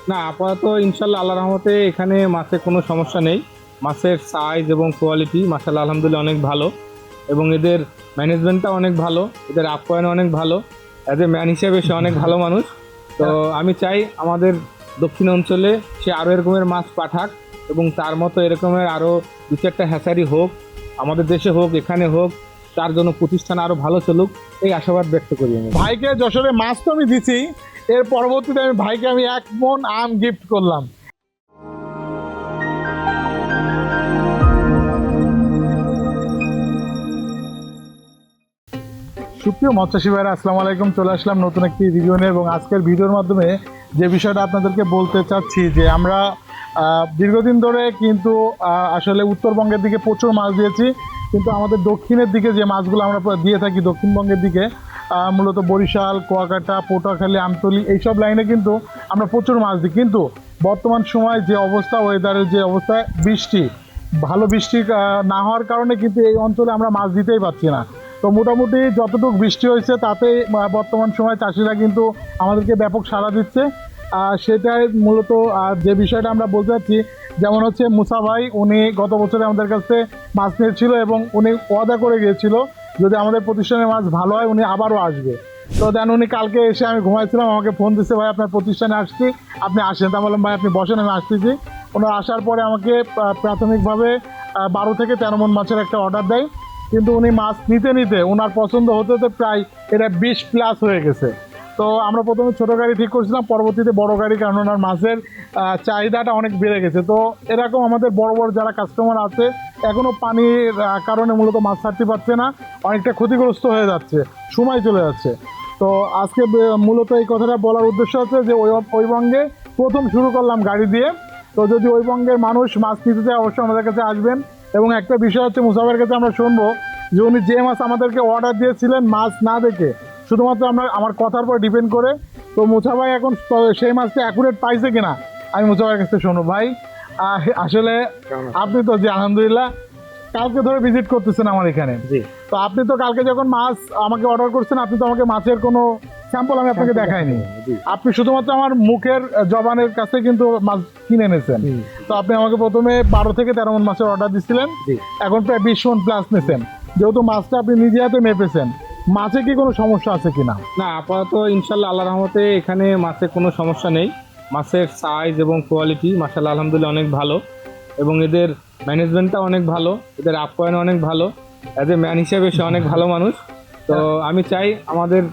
না, আপাতত ইনশাল্লাহ আল্লাহর রহমতে এখানে মাছে কোনো সমস্যা নেই। মাছের সাইজ এবং কোয়ালিটি মাশাআল্লাহ আলহামদুলিল্লাহ অনেক ভালো, এবং এদের ম্যানেজমেন্টটা অনেক ভালো, এদের আপ্যায়ন অনেক ভালো। অ্যাজ এ ম্যান হিসেবে সে অনেক ভালো মানুষ। তো আমি চাই আমাদের দক্ষিণ অঞ্চলে সে আরও এরকমের মাছ পাঠাক, এবং তার মতো এরকমের আরও দু চারটা হ্যাচারি হোক, আমাদের দেশে হোক, এখানে হোক, তার জন্য প্রতিষ্ঠান আরও ভালো চলুক, এই আশাবাদ ব্যক্ত করি আমি। ভাইকে যশোরে মাছ তো আমি দিছি, এর পরবর্তীতে ভাইকে আমি 1 মণ আম গিফট করলাম। সুপ্রিয় মৎস্যজীবী ভাইরা, আসসালামু আলাইকুম। চলে আসলাম নতুন একটি রিভিউ নিয়ে, এবং আজকের ভিডিওর মাধ্যমে যে বিষয়টা আপনাদেরকে বলতে চাচ্ছি যে আমরা দীর্ঘদিন ধরে কিন্তু আসলে উত্তরবঙ্গের দিকে প্রচুর মাছ দিয়েছি, কিন্তু আমাদের দক্ষিণের দিকে যে মাছগুলো আমরা দিয়ে থাকি দক্ষিণবঙ্গের দিকে, মূলত বরিশাল, কুয়াকাটা, পটুয়াখালী, আমতলী এইসব লাইনে কিন্তু আমরা প্রচুর মাছ দিই। কিন্তু বর্তমান সময় যে অবস্থা, ওয়েদারের যে অবস্থা, ভালো বৃষ্টি না হওয়ার কারণে কিন্তু এই অঞ্চলে আমরা মাছ দিতেই পারছি না। তো মোটামুটি যতটুকু বৃষ্টি হয়েছে তাতে বর্তমান সময় চাষিরা কিন্তু আমাদেরকে ব্যাপক সাড়া দিচ্ছে। সেটাই মূলত যে বিষয়টা আমরা বলতে চাচ্ছি, যেমন হচ্ছে মুসা ভাই, উনি গত বছরে আমাদের কাছে মাছ নিয়েছিল এবং উনি ওয়াদা করে গিয়েছিল যদি আমাদের প্রতিষ্ঠানের মাছ ভালো হয় উনি আবারও আসবে। তো দেন উনি কালকে এসে, আমি ঘুমাইছিলাম, আমাকে ফোন দিচ্ছে, ভাই আপনার প্রতিষ্ঠানে আসছি, আপনি আসেন। তা বললাম ভাই আপনি বসেন, আমি আসতেছি। ওনার আসার পরে আমাকে প্রাথমিকভাবে 12 থেকে 13 মণ মাছের একটা অর্ডার দেয়, কিন্তু উনি মাছ নিতে নিতে ওনার পছন্দ হতে হতে প্রায় এটা 20+ হয়ে গেছে। তো আমরা প্রথমে ছোটো গাড়ি ঠিক করছিলাম, পরবর্তীতে বড় গাড়ি, কারণ ওনার মাছের চাহিদাটা অনেক বেড়ে গেছে। তো এরকম আমাদের বড় বড় যারা কাস্টমার আছে এখনও পানির কারণে মূলত মাছ ছাড়তে পারছে না, অনেকটা ক্ষতিগ্রস্ত হয়ে যাচ্ছে, সময় চলে যাচ্ছে। তো আজকে মূলত এই কথাটা বলার উদ্দেশ্য হচ্ছে যে ওই বঙ্গে প্রথম শুরু করলাম গাড়ি দিয়ে। তো যদি ওই বঙ্গের মানুষ মাছ নিতে চায় অবশ্যই আমাদের কাছে আসবেন। এবং একটা বিষয় হচ্ছে, মুসাফের কাছে আমরা শুনবো যে উনি যে মাছ আমাদেরকে অর্ডার দিয়েছিলেন মাছ না দেখে, শুধুমাত্র আমার কথার পর ডিপেন্ড করে, তো মুসা ভাই এখন সেই মাছটা অ্যাকুরেট পাইছে কিনা আমি মুসা ভাইয়ের কাছে শুনবো। ভাই আসলে আপনি তো, জি আলহামদুলিল্লাহ, কালকে ধরে ভিজিট করতেছেন আমার এখানে। জি। তো আপনি তো কালকে যখন মাছ আমাকে অর্ডার করছেন, আপনি তো আমাকে মাছের কোনো স্যাম্পল আমি আপনাকে দেখাইনি। আপনি শুধুমাত্র আমার মুখের জবানের কাছে কিন্তু মাছ কিনে এনেছেন। তো আপনি আমাকে প্রথমে 12 থেকে 13 মণ মাছের অর্ডার দিচ্ছিলেন, এখন প্রায় 20 মণ প্লাস নিয়েছেন। যেহেতু মাছটা আপনি নিজে হাতে মেপেছেন, মাছে কি কোনো সমস্যা আছে কিনা? না, আপাতত ইনশাল্লাহ আল্লাহর রহমতে এখানে মাছে কোনো সমস্যা নেই। মাছের সাইজ এবং কোয়ালিটি মাশাআল্লাহ আলহামদুলিল্লাহ অনেক ভালো, এবং এদের ম্যানেজমেন্টটা অনেক ভালো, এদের আপ্যায়ন অনেক ভালো। অ্যাজ এ ম্যান হিসেবে সে অনেক ভালো মানুষ। তো আমি চাই আমাদের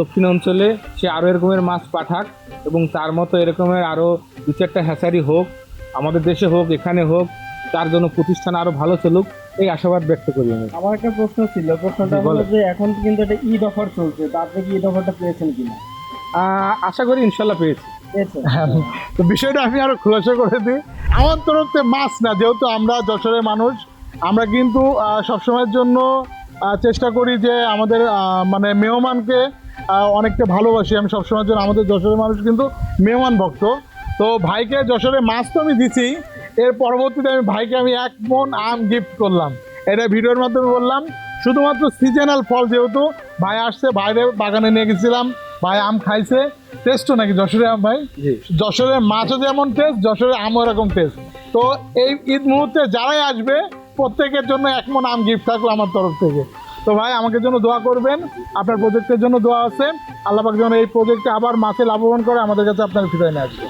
দক্ষিণ অঞ্চলে সে আরও এরকমের মাছ পাঠাক, এবং তার মতো এরকমের আরও দু চারটা হ্যাচারি হোক, আমাদের দেশে হোক, এখানে হোক, তার জন্য প্রতিষ্ঠান আরও ভালো চলুক, এই আশাবাদ ব্যক্ত করি আমি। আমার একটা প্রশ্ন ছিল, প্রশ্নটা হলো যে এখন কিন্তু একটা ঈদ অফার চলছে, তো আপনি কি ঈদ অফারটা পেয়েছেন কিনা? আশা করি ইনশাল্লাহ পেয়েছি। তো বিষয়টা আমি আরো খুলাসা করে দিই। আমার তরফ থেকে মাছ না, যেহেতু আমরা যশোরের মানুষ, আমরা কিন্তু সবসময়ের জন্য চেষ্টা করি যে আমাদের মানে মেহমানকে অনেকটা ভালোবাসি। আমি সবসময়ের জন্য, আমাদের যশোরের মানুষ কিন্তু মেহমান ভক্ত। তো ভাইকে যশোরে মাছ তো আমি দিছি, এর পরবর্তীতে ভাইকে আমি 1 মণ আম গিফট করলাম। এটা ভিডিওর মাধ্যমে বললাম, শুধুমাত্র সিজনাল ফল, যেহেতু ভাই আসছে, বাইরে বাগানে নিয়ে গেছিলাম, ভাই আম খাইছে। টেস্টও নাকি যশোরের আম ভাই? যশোরের মাছও যেমন টেস্ট, যশোরের আমও এরকম টেস্ট। তো এই ঈদ মুহূর্তে যারাই আসবে প্রত্যেকের জন্য 1 মণ আম গিফট থাকলো আমার তরফ থেকে। তো ভাই আমাকে জন্য দোয়া করবেন, আপনার প্রজেক্টের জন্য দোয়া আছে, আল্লাহ পাক যেন এই প্রজেক্টে আবার মাছে লাভবান করে আমাদের কাছে আপনার ফিরে নিয়ে আসবে।